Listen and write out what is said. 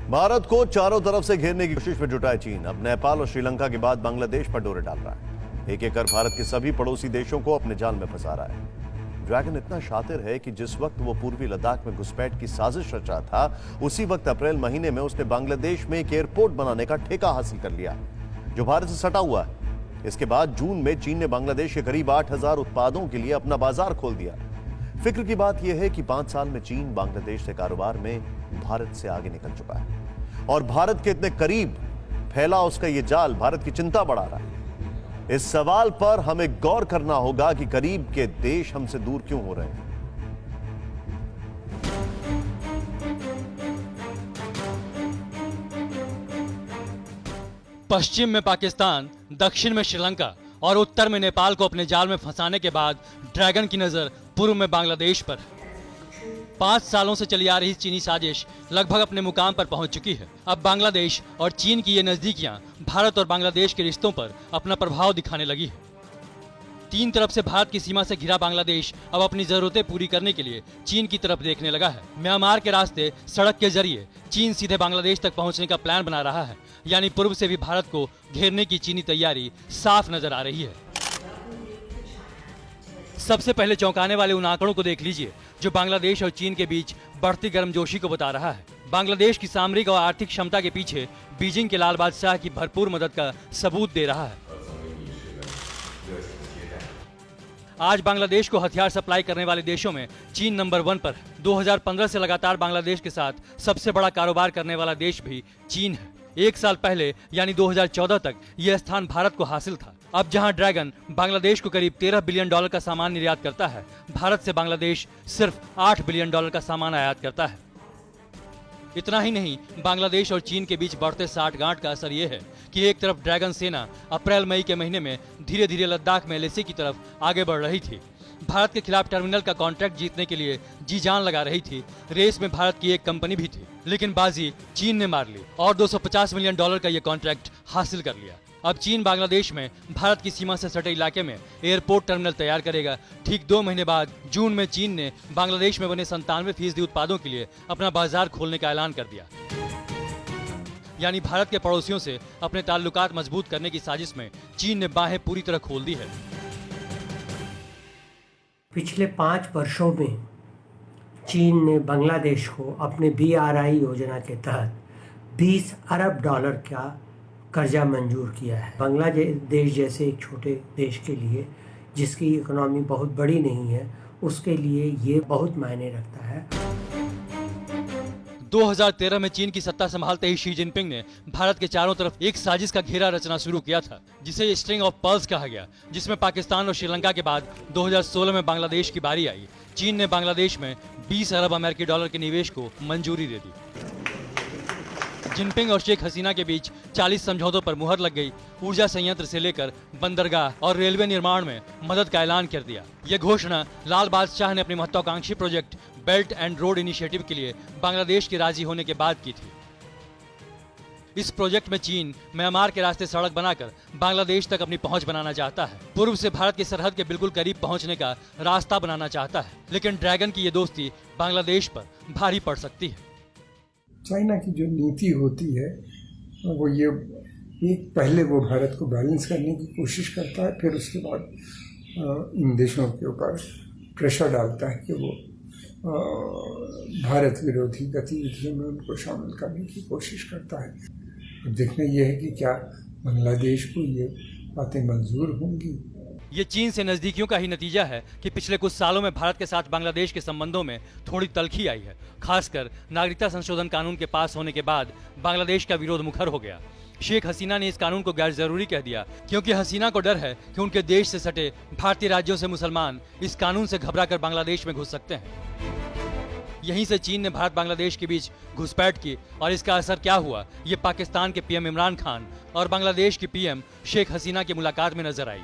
भारत को चारों तरफ से घेरने की कोशिश में जुटा है चीन। अब नेपाल और श्रीलंका के बाद बांग्लादेश पर डोरे डाल रहा है। एक एक कर भारत के सभी पड़ोसी देशों को अपने जाल में फंसा रहा है। ड्रैगन इतना शातिर है कि जिस वक्त वो पूर्वी लद्दाख में घुसपैठ की साजिश रचा था, उसी वक्त अप्रैल महीने में उसने बांग्लादेश में एक एयरपोर्ट बनाने का ठेका हासिल कर लिया, जो भारत से सटा हुआ है। इसके बाद जून में चीन ने बांग्लादेश के करीब 8,000 उत्पादों के लिए अपना बाजार खोल दिया। फिक्र की बात यह है कि 5 साल में चीन बांग्लादेश से कारोबार में भारत से आगे निकल चुका है और भारत के इतने करीब फैला उसका यह जाल भारत की चिंता बढ़ा रहा है। इस सवाल पर हमें गौर करना होगा कि करीब के देश हमसे दूर क्यों हो रहे हैं। पश्चिम में पाकिस्तान, दक्षिण में श्रीलंका और उत्तर में नेपाल को अपने जाल में फंसाने के बाद ड्रैगन की नजर पूर्व में बांग्लादेश पर। 5 सालों से चली आ रही चीनी साजिश लगभग अपने मुकाम पर पहुंच चुकी है। अब बांग्लादेश और चीन की ये नजदीकियां भारत और बांग्लादेश के रिश्तों पर अपना प्रभाव दिखाने लगी है। 3 तरफ से भारत की सीमा से घिरा बांग्लादेश अब अपनी जरूरतें पूरी करने के लिए चीन की तरफ देखने लगा है। म्यांमार के रास्ते सड़क के जरिए चीन सीधे बांग्लादेश तक पहुंचने का प्लान बना रहा है, यानी पूर्व से भी भारत को घेरने की चीनी तैयारी साफ नजर आ रही है। सबसे पहले चौंकाने वाले उन आंकड़ों को देख लीजिए जो बांग्लादेश और चीन के बीच बढ़ती गर्मजोशी को बता रहा है। बांग्लादेश की सामरिक और आर्थिक क्षमता के पीछे बीजिंग के लाल बादशाह की भरपूर मदद का सबूत दे रहा है। आज बांग्लादेश को हथियार सप्लाई करने वाले देशों में चीन नंबर 1 पर है। 2015 से लगातार बांग्लादेश के साथ सबसे बड़ा कारोबार करने वाला देश भी चीन है। 1 साल पहले यानी 2014 तक यह स्थान भारत को हासिल था। अब जहां ड्रैगन बांग्लादेश को करीब $13 बिलियन का सामान निर्यात करता है, भारत से बांग्लादेश सिर्फ $8 बिलियन का सामान आयात करता है। इतना ही नहीं, बांग्लादेश और चीन के बीच बढ़ते साठगांठ का असर यह है कि एक तरफ ड्रैगन सेना अप्रैल मई के महीने में धीरे धीरे लद्दाख में एलएसी की तरफ आगे बढ़ रही थी। भारत के खिलाफ टर्मिनल का कॉन्ट्रैक्ट जीतने के लिए जी जान लगा रही थी। रेस में भारत की एक कंपनी भी थी, लेकिन बाजी चीन ने मार ली और $250 मिलियन का यह कॉन्ट्रैक्ट हासिल कर लिया। अब चीन बांग्लादेश में भारत की सीमा से सटे इलाके में एयरपोर्ट टर्मिनल तैयार करेगा। ठीक 2 महीने बाद जून में चीन ने बांग्लादेश में बने 97% उत्पादों के लिए अपना बाजार खोलने का ऐलान कर दिया। यानी भारत के पड़ोसियों से अपने ताल्लुकात मजबूत करने की साजिश में चीन ने बाहें पूरी तरह खोल दी है। पिछले 5 वर्षों में चीन ने बांग्लादेश को अपने BRI योजना के तहत $20 अरब का कर्जा मंजूर किया है। बांग्लादेश जैसे एक छोटे देश के लिए, जिसकी इकोनॉमी बहुत बड़ी नहीं है, उसके लिए ये बहुत मायने रखता है। 2013 में चीन की सत्ता संभालते ही शी जिनपिंग ने भारत के चारों तरफ एक साजिश का घेरा रचना शुरू किया था, जिसे स्ट्रिंग ऑफ पर्ल्स कहा गया, जिसमें पाकिस्तान और श्रीलंका के बाद 2016 में बांग्लादेश की बारी आई। चीन ने बांग्लादेश में $20 अरब के निवेश को मंजूरी दे दी। जिनपिंग और शेख हसीना के बीच 40 समझौतों पर मुहर लग गई। ऊर्जा संयंत्र से लेकर बंदरगाह और रेलवे निर्माण में मदद का ऐलान कर दिया। यह घोषणा लाल बादशाह ने अपनी महत्वाकांक्षी project belt and road initiative के लिए बांग्लादेश के राजी होने के बाद की थी। इस प्रोजेक्ट में चीन म्यांमार के रास्ते सड़क बनाकर बांग्लादेश तक अपनी पहुंच बनाना चाहता है। पूर्व से भारत की सरहद के बिल्कुल करीब पहुंचने का रास्ता बनाना चाहता है, लेकिन ड्रैगन की ये दोस्ती बांग्लादेश पर भारी पड़ सकती है। चाइना की जो नीति होती है वो ये एक पहले वो भारत को बैलेंस करने की कोशिश करता है, फिर उसके बाद इन देशों के ऊपर प्रेशर डालता है कि वो भारत विरोधी गतिविधियों में उनको शामिल करने की कोशिश करता है। अब देखना यह है कि क्या बांग्लादेश को ये बातें मंजूर होंगी। ये चीन से नजदीकियों का ही नतीजा है कि पिछले कुछ सालों में भारत के साथ बांग्लादेश के संबंधों में थोड़ी तल्खी आई है। खासकर नागरिकता संशोधन कानून के पास होने के बाद बांग्लादेश का विरोध मुखर हो गया। शेख हसीना ने इस कानून को गैर जरूरी कह दिया, क्योंकि हसीना को डर है कि उनके देश से सटे भारतीय राज्यों से मुसलमान इस कानून से घबराकर बांग्लादेश में घुस सकते हैं। यहीं से चीन ने भारत बांग्लादेश के बीच घुसपैठ की और इसका असर क्या हुआ, ये पाकिस्तान के PM इमरान खान और बांग्लादेश की PM शेख हसीना की मुलाकात में नजर आई।